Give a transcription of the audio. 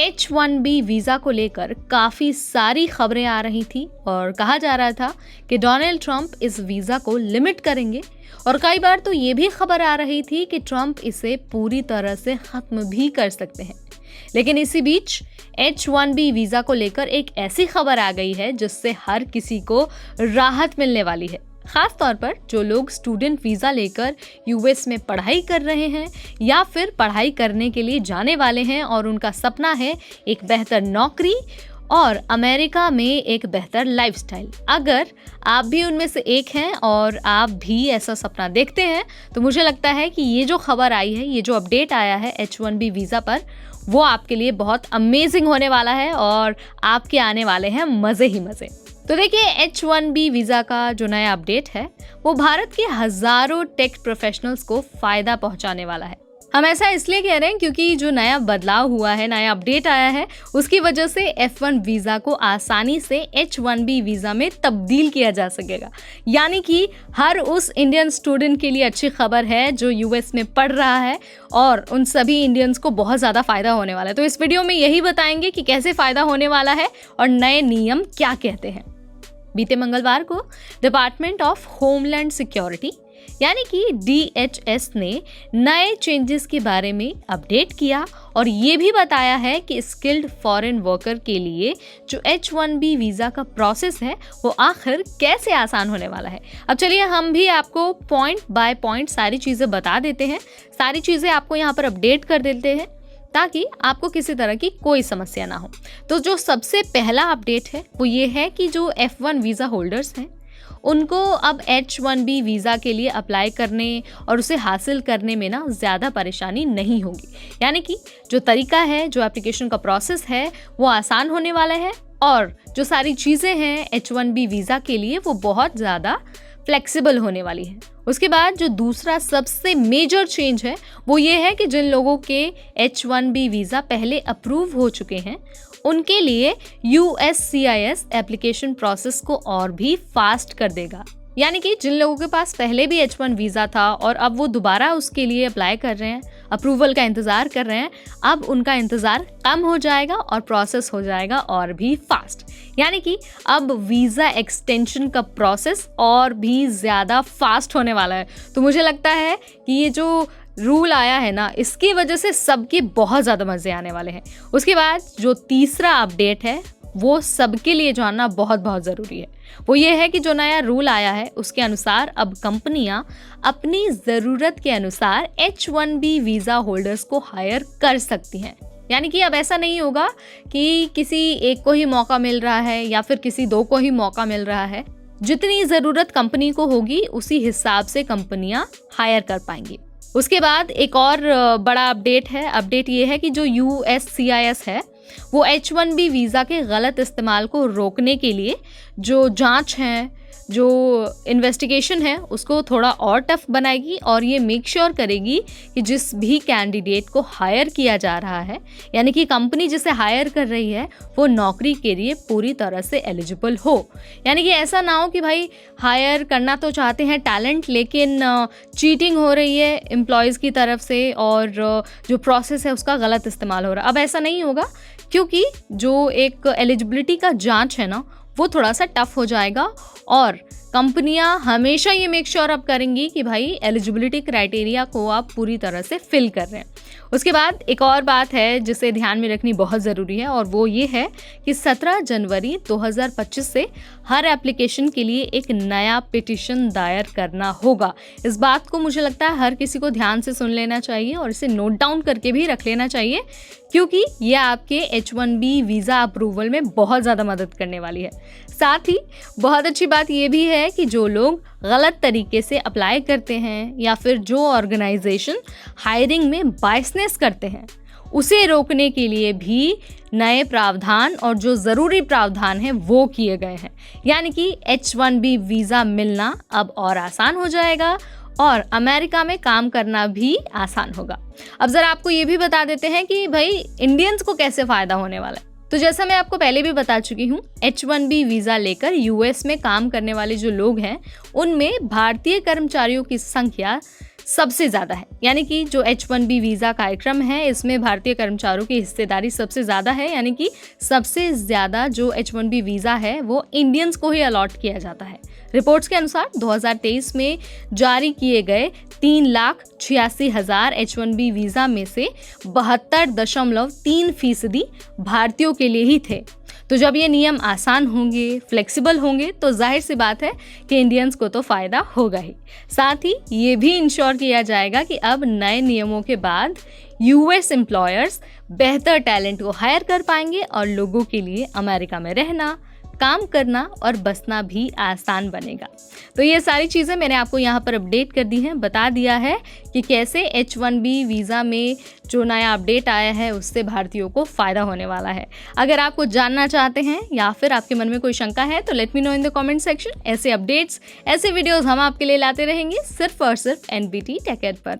H1B visa को लेकर काफ़ी सारी खबरें आ रही थी और कहा जा रहा था कि डोनाल्ड ट्रंप इस वीज़ा को लिमिट करेंगे और कई बार तो ये भी खबर आ रही थी कि ट्रंप इसे पूरी तरह से ख़त्म भी कर सकते हैं। लेकिन इसी बीच H1B वीज़ा को लेकर एक ऐसी खबर आ गई है जिससे हर किसी को राहत मिलने वाली है। खास तौर पर जो लोग स्टूडेंट वीज़ा लेकर यूएस में पढ़ाई कर रहे हैं या फिर पढ़ाई करने के लिए जाने वाले हैं और उनका सपना है एक बेहतर नौकरी और अमेरिका में एक बेहतर लाइफस्टाइल। अगर आप भी उनमें से एक हैं और आप भी ऐसा सपना देखते हैं तो मुझे लगता है कि ये जो खबर आई है, ये जो अपडेट आया है H1B वीज़ा पर, वो आपके लिए बहुत अमेजिंग होने वाला है और आपके आने वाले हैं मज़े ही मज़े। तो देखिए, H1B वीज़ा का जो नया अपडेट है वो भारत के हज़ारों टेक प्रोफेशनल्स को फ़ायदा पहुंचाने वाला है। हम ऐसा इसलिए कह रहे हैं क्योंकि जो नया बदलाव हुआ है, नया अपडेट आया है, उसकी वजह से F1 वीज़ा को आसानी से H1B वीज़ा में तब्दील किया जा सकेगा। यानी कि हर उस इंडियन स्टूडेंट के लिए अच्छी खबर है जो यूएस में पढ़ रहा है और उन सभी इंडियंस को बहुत ज़्यादा फ़ायदा होने वाला है। तो इस वीडियो में यही बताएंगे कि कैसे फ़ायदा होने वाला है और नए नियम क्या कहते हैं। बीते मंगलवार को डिपार्टमेंट ऑफ होमलैंड सिक्योरिटी यानी कि DHS ने नए चेंजेस के बारे में अपडेट किया और ये भी बताया है कि स्किल्ड फॉरेन वर्कर के लिए जो H1B वीज़ा का प्रोसेस है वो आखिर कैसे आसान होने वाला है। अब चलिए हम भी आपको पॉइंट बाय पॉइंट सारी चीज़ें बता देते हैं, सारी चीज़ें आपको यहाँ पर अपडेट कर देते हैं ताकि आपको किसी तरह की कोई समस्या ना हो। तो जो सबसे पहला अपडेट है वो ये है कि जो F1 वीज़ा होल्डर्स हैं उनको अब H1B वीज़ा के लिए अप्लाई करने और उसे हासिल करने में ना ज़्यादा परेशानी नहीं होगी। यानी कि जो तरीका है, जो एप्लीकेशन का प्रोसेस है वो आसान होने वाला है और जो सारी चीज़ें हैं H1B वीज़ा के लिए वो बहुत ज़्यादा फ्लेक्सिबल होने वाली है। उसके बाद जो दूसरा सबसे मेजर चेंज है वो ये है कि जिन लोगों के H1B वीज़ा पहले अप्रूव हो चुके हैं उनके लिए USCIS एप्लीकेशन प्रोसेस को और भी फास्ट कर देगा। यानी कि जिन लोगों के पास पहले भी H1 वीज़ा था और अब वो दोबारा उसके लिए अप्लाई कर रहे हैं, अप्रूवल का इंतज़ार कर रहे हैं, अब उनका इंतज़ार कम हो जाएगा और प्रोसेस हो जाएगा और भी फास्ट। यानी कि अब वीज़ा एक्सटेंशन का प्रोसेस और भी ज़्यादा फास्ट होने वाला है। तो मुझे लगता है कि ये जो रूल आया है ना, इसकी वजह से सबके बहुत ज़्यादा मज़े आने वाले हैं। उसके बाद जो तीसरा अपडेट है वो सबके लिए जानना बहुत बहुत ज़रूरी है। वो ये है कि जो नया रूल आया है उसके अनुसार अब कंपनियां अपनी ज़रूरत के अनुसार H1B वीज़ा होल्डर्स को हायर कर सकती हैं। यानी कि अब ऐसा नहीं होगा कि किसी एक को ही मौका मिल रहा है या फिर किसी दो को ही मौका मिल रहा है। जितनी ज़रूरत कंपनी को होगी उसी हिसाब से कंपनियां हायर कर पाएंगी। उसके बाद एक और बड़ा अपडेट है। अपडेट ये है कि जो USCIS है वो H1B वीज़ा के गलत इस्तेमाल को रोकने के लिए जो जांच है, जो इन्वेस्टिगेशन है, उसको थोड़ा और टफ बनाएगी और ये मेक श्योर करेगी कि जिस भी कैंडिडेट को हायर किया जा रहा है, यानी कि कंपनी जिसे हायर कर रही है, वो नौकरी के लिए पूरी तरह से एलिजिबल हो। यानी कि ऐसा ना हो कि भाई हायर करना तो चाहते हैं टैलेंट, लेकिन चीटिंग हो रही है एम्प्लॉयज़ की तरफ से और जो प्रोसेस है उसका गलत इस्तेमाल हो रहा है। अब ऐसा नहीं होगा क्योंकि जो एक एलिजिबिलिटी का जांच है ना वो थोड़ा सा टफ हो जाएगा और कंपनियां हमेशा ये मेक श्योर अब करेंगी कि भाई एलिजिबिलिटी क्राइटेरिया को आप पूरी तरह से फिल कर रहे हैं। उसके बाद एक और बात है जिसे ध्यान में रखनी बहुत ज़रूरी है और वो ये है कि 17 जनवरी 2025 से हर एप्लीकेशन के लिए एक नया पिटीशन दायर करना होगा। इस बात को मुझे लगता है हर किसी को ध्यान से सुन लेना चाहिए और इसे नोट डाउन करके भी रख लेना चाहिए क्योंकि ये आपके H1B वीज़ा अप्रूवल में बहुत ज़्यादा मदद करने वाली है। साथ ही बहुत अच्छी बात ये भी है कि जो लोग गलत तरीके से अप्लाई करते हैं या फिर जो ऑर्गेनाइजेशन हायरिंग में बायसनेस करते हैं उसे रोकने के लिए भी नए प्रावधान और जो ज़रूरी प्रावधान हैं वो किए गए हैं। यानी कि H1B वीज़ा मिलना अब और आसान हो जाएगा और अमेरिका में काम करना भी आसान होगा। अब ज़रा आपको ये भी बता देते हैं कि भाई इंडियंस को कैसे फ़ायदा होने वाला है। तो जैसा मैं आपको पहले भी बता चुकी हूँ, H1B वीज़ा लेकर यूएस में काम करने वाले जो लोग हैं, उनमें भारतीय कर्मचारियों की संख्या सबसे ज़्यादा है। यानी कि जो H1B वीज़ा कार्यक्रम है, इसमें भारतीय कर्मचारियों की हिस्सेदारी सबसे ज़्यादा है। यानी कि सबसे ज़्यादा जो H1B वीज़ा है वो इंडियंस को ही अलॉट किया जाता है। रिपोर्ट्स के अनुसार 2023 में जारी किए गए 3,86,000 H1B वीज़ा में से 72.3% भारतीयों के लिए ही थे। तो जब ये नियम आसान होंगे, फ्लेक्सिबल होंगे, तो जाहिर सी बात है कि इंडियंस को तो फ़ायदा होगा ही। साथ ही ये भी इंश्योर किया जाएगा कि अब नए नियमों के बाद यूएस एम्प्लॉयर्स बेहतर टैलेंट को हायर कर पाएंगे और लोगों के लिए अमेरिका में रहना, काम करना और बसना भी आसान बनेगा। तो ये सारी चीज़ें मैंने आपको यहाँ पर अपडेट कर दी हैं, बता दिया है कि कैसे H1B वीज़ा में जो नया अपडेट आया है उससे भारतीयों को फ़ायदा होने वाला है। अगर आप कुछ जानना चाहते हैं या फिर आपके मन में कोई शंका है तो let me know in the comment section. ऐसे अपडेट्स, ऐसे वीडियोज़ हम आपके लिए लाते रहेंगे सिर्फ और सिर्फ NBT टेक एड पर।